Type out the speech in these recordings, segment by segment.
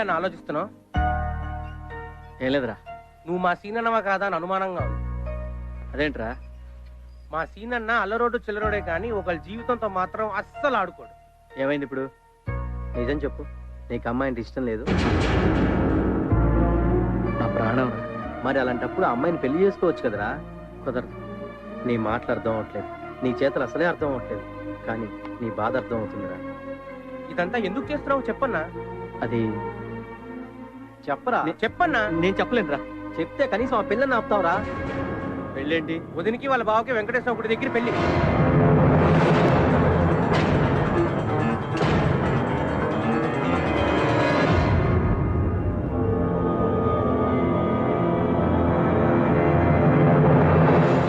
అన్న ఆలోచిస్తున్నావు? ఏం లేదురా. నువ్వు మా సీనన్నవా కాదా అని అనుమానంగా ఉంది. అదేంట్రా? మా సీనన్న అల్లరోడ్డు చిల్లరోడే కానీ ఒకళ్ళ జీవితంతో మాత్రం అస్సలు ఆడుకోడు. ఏమైంది ఇప్పుడు? నిజం చెప్పు. నీకు అమ్మాయి ఇష్టం లేదు? నా ప్రాణం. మరి అలాంటప్పుడు అమ్మాయిని పెళ్లి చేసుకోవచ్చు కదరా. కుదరదు. నీ మాటలు అర్థం అవట్లేదు, నీ చేతలు అసలే అర్థం అవట్లేదు, కానీ నీ బాధ అర్థం అవుతుందిరా. ఇదంతా ఎందుకు చేస్తున్నావు చెప్పన్నా? అది చెప్పరా. చెప్పన్నా. నేను చెప్పలేనురా. చెప్తే కనీసం ఆ పిల్లని ఆపుతావురా. పెళ్ళేంటి? వదినికి వాళ్ళ బావకి వెంకటేశ్వర గుడి దగ్గర పెళ్లి.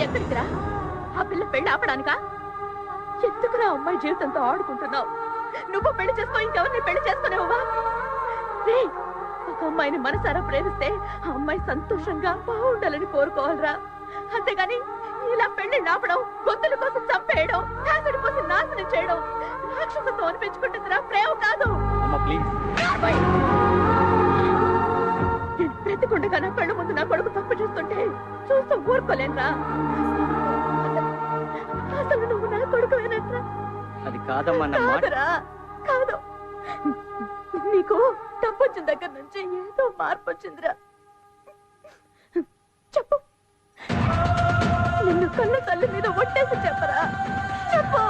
ఎక్కడికిరా? ఆ పిల్ల పెళ్లి ఆపడానికా? ఎందుకురా అమ్మాయి జీవితంతో ఆడుకుంటున్నావు? నువ్వు పెళ్లి చేసుకో, ఇంకెవరిని పెళ్లి చేసుకునేవా? ఒక అమ్మాయిని మనసారా ప్రేమిస్తే ఆ అమ్మాయి సంతోషంగా బాగుండాలని కోరుకోవాలరా. అంతేగాని ఇలా పెళ్లి ఆపడం, గొంతుల కోసం చంపేయడం, కాసుడి కోసం నాశనం చేయడం రాక్షసత్వం అనిపించుకుంటుందిరా, ప్రేమ కాదు. బ్రతికుండగా నా కళ్ళు ముందు నా కొడుకు తప్పు చూస్తుంటే చూస్తూ ఊరుకోలేనురా. అసలు నువ్వు నా కొడుకువేనట్రా? అది కాదమ్మా. కాదు, నీకు తప్పు వచ్చిన దగ్గర నుంచి ఏదో మార్పు వచ్చిందిరా. చెప్పు, నిన్ను కళ్ళ తల్లి మీద ఒట్టేసి చెప్పరా. చెప్పు.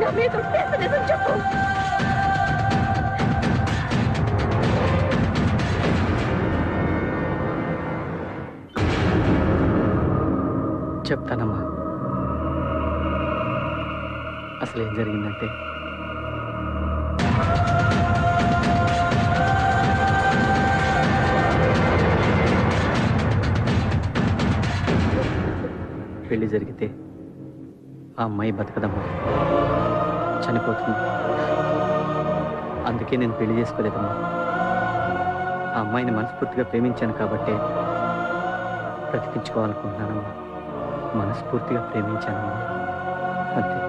నా మీద ఒట్టేసి నిజం చెప్పు. చెప్తానమ్మా. అసలు ఏం జరిగిందంటే, పెళ్లి జరిగితే ఆ అమ్మాయి బతకదమ్మా, చనిపోతుంది. అందుకే నేను పెళ్లి చేసుకోలేదమ్మా. ఆ అమ్మాయిని మనస్ఫూర్తిగా ప్రేమించాను కాబట్టే బ్రతికించుకోవాలనుకుంటున్నానమ్మా. మనస్ఫూర్తిగా ప్రేమించానమ్మా, అంతే.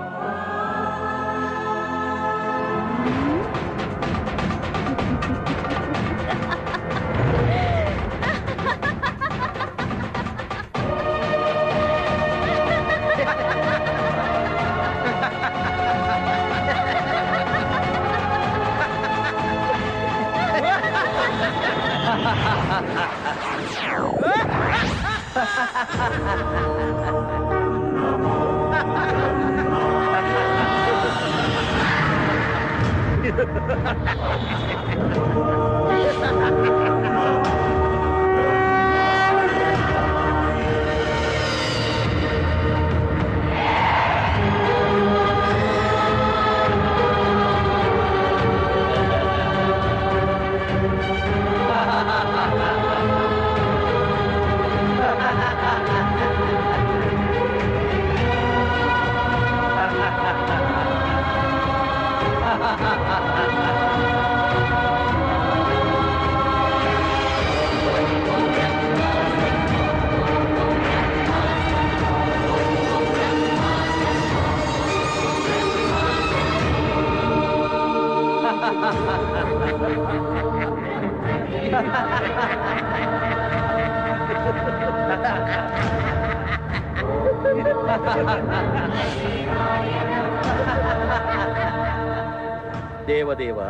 దేవదేవా,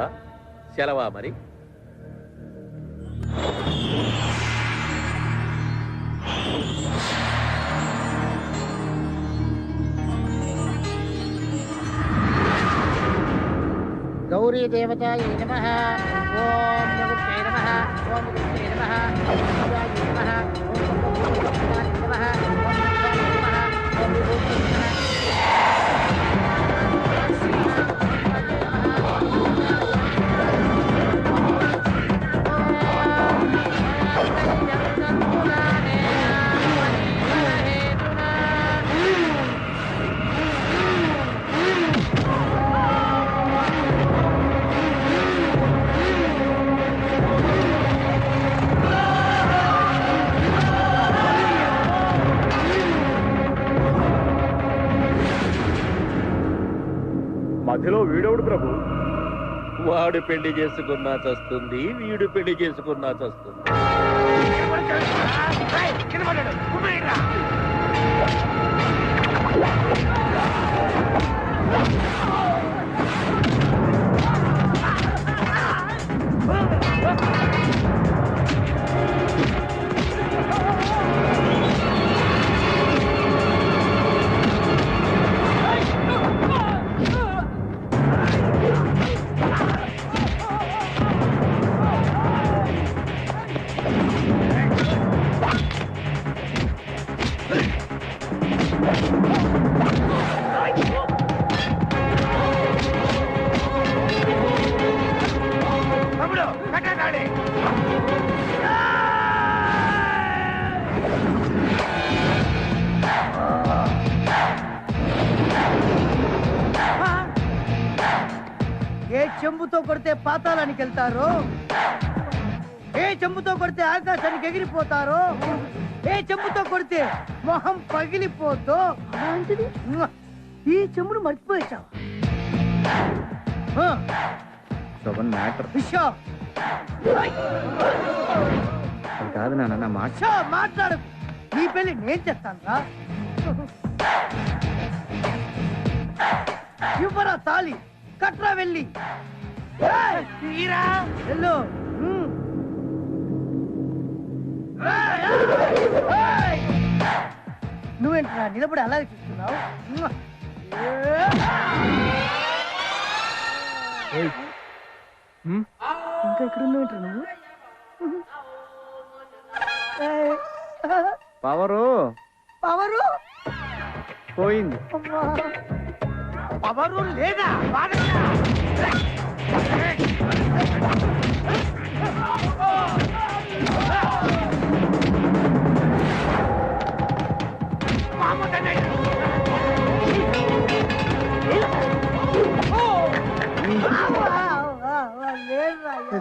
సెలవా మరి? गौरी देवतायै नमः। ओम नमस्ते नमः। ओम नमस्ते नमः। ओम नमः। వాడు పెళ్లి చేసుకున్నా చస్తుంది, వీడు పెళ్లి చేసుకున్నా చస్తుంది. ఏ చెంబుతో కొడితే పాతాళానికి వెళ్తారో, ఏ చెంబుతో కొడితే ఆకాశానికి ఎగిరిపోతారో, ఏ చెంబుతో కొడితే మొహం పగిలిపోతో ఈ చెంబును మర్చిపోయేశావు. కాదు నాన్న మాట మాట్లాడు. నీ పెళ్లి నేను చేస్తాను రా. ఇవ్వరా తాళి, కట్రా వెళ్ళి వెళ్ళు. నువ్వేంట్రా నిలబడి అలాగే చూస్తున్నావు? ఇంకా ఇక్కడ ఉన్నావేంట్రా నువ్వు? పవరు పవరు పోయింది. పవరు లేదా?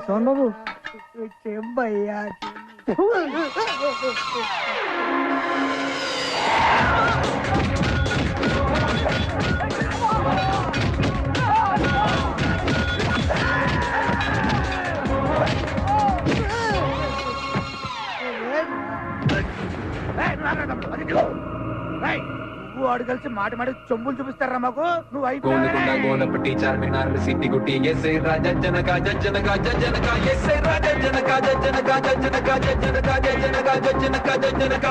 సోన్ బాబు చెంబయ్యా. వాడు కలిసి మాట మాట చెంబులు చూపిస్తారా మాకు? నువ్వు గోనపట్టి చార్మినార్ సిట్టి గుట్టి ఎస్ఐ రాజనక జనక జనక ఎస్ఐ రాజనక జనక జనక జనక జనక జనక జనక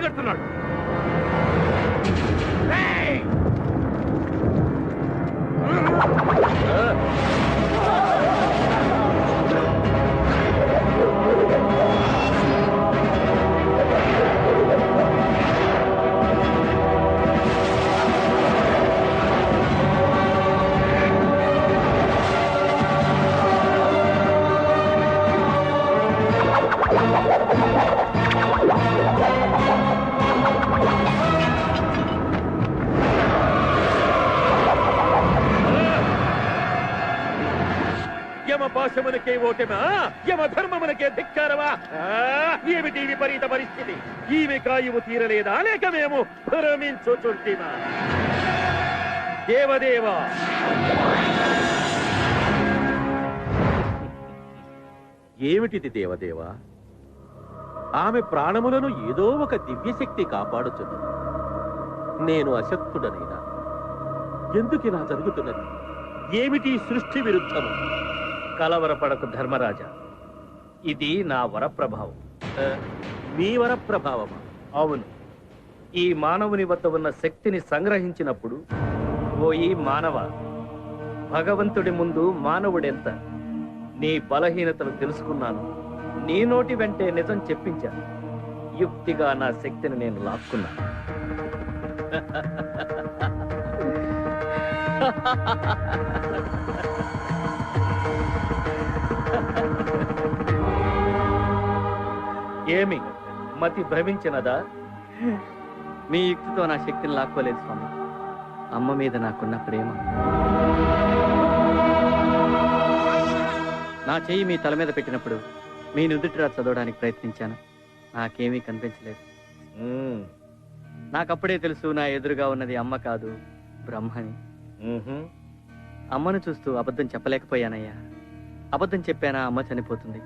కడుతున్నాడు. పాశమునకే ఓటమా, యమ ధర్మమునకే ధిక్కారమా? ఏమిటి విపరీత పరిస్థితి? ఈమె కాయువు తీరలేదా, లేక మేము భ్రమించుచుంటిమా? దేవదేవా, ఏమిటిది దేవదేవా? ఆమె ప్రాణములను ఏదో ఒక దివ్యశక్తి కాపాడుచున్నది. నేను అశక్తుడనైనా ఎందుకిలా జరుగుతున్నది? ఏమిటి సృష్టి విరుద్ధము? కలవరపడకు ధర్మరాజా, ఇది నా వరప్రభావం. మీ వరప్రభావమా? అవును, ఈ మానవుని వద్ద ఉన్న శక్తిని సంగ్రహించినప్పుడు, ఓ ఈ మానవ, భగవంతుడి ముందు మానవుడెంత, నీ బలహీనతలు తెలుసుకున్నాను. నీ నోటి వెంటే నిజం చెప్పించాను. యుక్తిగా నా శక్తిని నేను లాక్కున్నాను. ఏమి మతి భ్రమించినదా? మీ యుక్తితో నా శక్తిని లాక్కోలేదు స్వామి. అమ్మ మీద నాకున్న ప్రేమ. నా చెయ్యి మీ తల మీద పెట్టినప్పుడు మీ నుదుటిరా చదవడానికి ప్రయత్నించాను. నాకేమీ కనిపించలేదు. నాకప్పుడే తెలుసు నా ఎదురుగా ఉన్నది అమ్మ కాదు, బ్రహ్మని. అమ్మను చూస్తూ అబద్ధం చెప్పలేకపోయానయ్యా. అబద్ధం చెప్పానా అమ్మ చనిపోతుంది,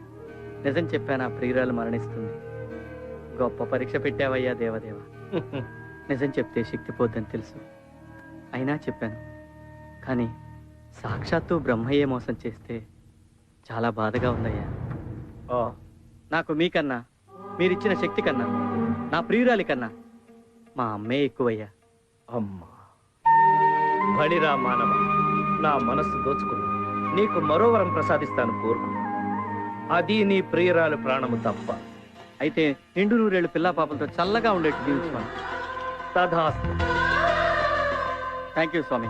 నిజం చెప్పానా ప్రియురాలు మరణిస్తుంది. గొప్ప పరీక్ష పెట్టావయ్యా దేవదేవ. నిజం చెప్తే శక్తి పోద్దని తెలుసు, అయినా చెప్పాను. కానీ సాక్షాత్తు బ్రహ్మయ్యే మోసం చేస్తే చాలా బాధగా ఉందయ్యా. నాకు మీకన్నా, మీరిచ్చిన శక్తి కన్నా, నా ప్రియురాలి కన్నా మా అమ్మే ఎక్కువయ్యా. అమ్మా, బలిరా మానవ, నా మనస్సు దోచుకున్నా. నీకు మరో వరం ప్రసాదిస్తాను, కోరుకు. అది నీ ప్రియురాలు ప్రాణము తప్ప. అయితే నిండు నూరేళ్ళు పిల్లా పాపలతో చల్లగా ఉండేట్టు దీవించుకోండి. తథాస్తు. థ్యాంక్ యూ స్వామి.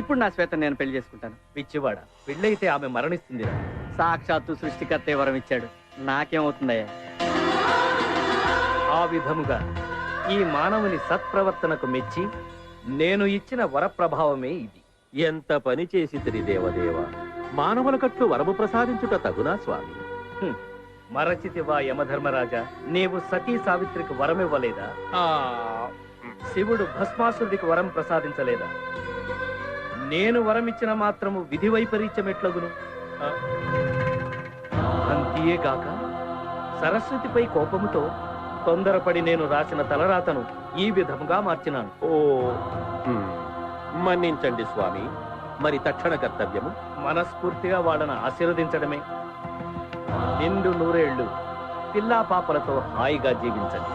ఇప్పుడు నా శ్వేత నేను పెళ్లి చేసుకుంటాను. పిచ్చివాడ, పెళ్ళైతే ఆమె మరణిస్తుందిరా. సాక్షాత్తు సృష్టికర్తే వరం ఇచ్చాడు, నాకేమవుతుందయ్యా? ఆ విధముగా ఈ మానవుని సత్ప్రవర్తనకు మెచ్చి నేను ఇచ్చిన వరప్రభావమే ఇది. ఎంత పని చేసితిరి దేవదేవ! మానవుల కట్లు వరము ప్రసాదించుట తగునా స్వామి? మరచితివా యమధర్మరాజా, నీవు సతీ సావిత్రికి వరమివ్వలేదా? శివుడు భస్మాసురుడికి వరం ప్రసాదించలేదా? నేను వరమిచ్చిన మాత్రము విధి వైపరీత్యమెట్లగును? అంతేగాక సరస్వతిపై కోపముతో తొందరపడి నేను రాసిన తలరాతను ఈ విధముగా మార్చినాను. మన్నించండి స్వామి. మరి తక్షణ కర్తవ్యము? మనస్ఫూర్తిగా వాళ్ళను ఆశీర్వదించడమే. నిండు నూరేళ్లు పిల్లా పాపలతో హాయిగా జీవించండి.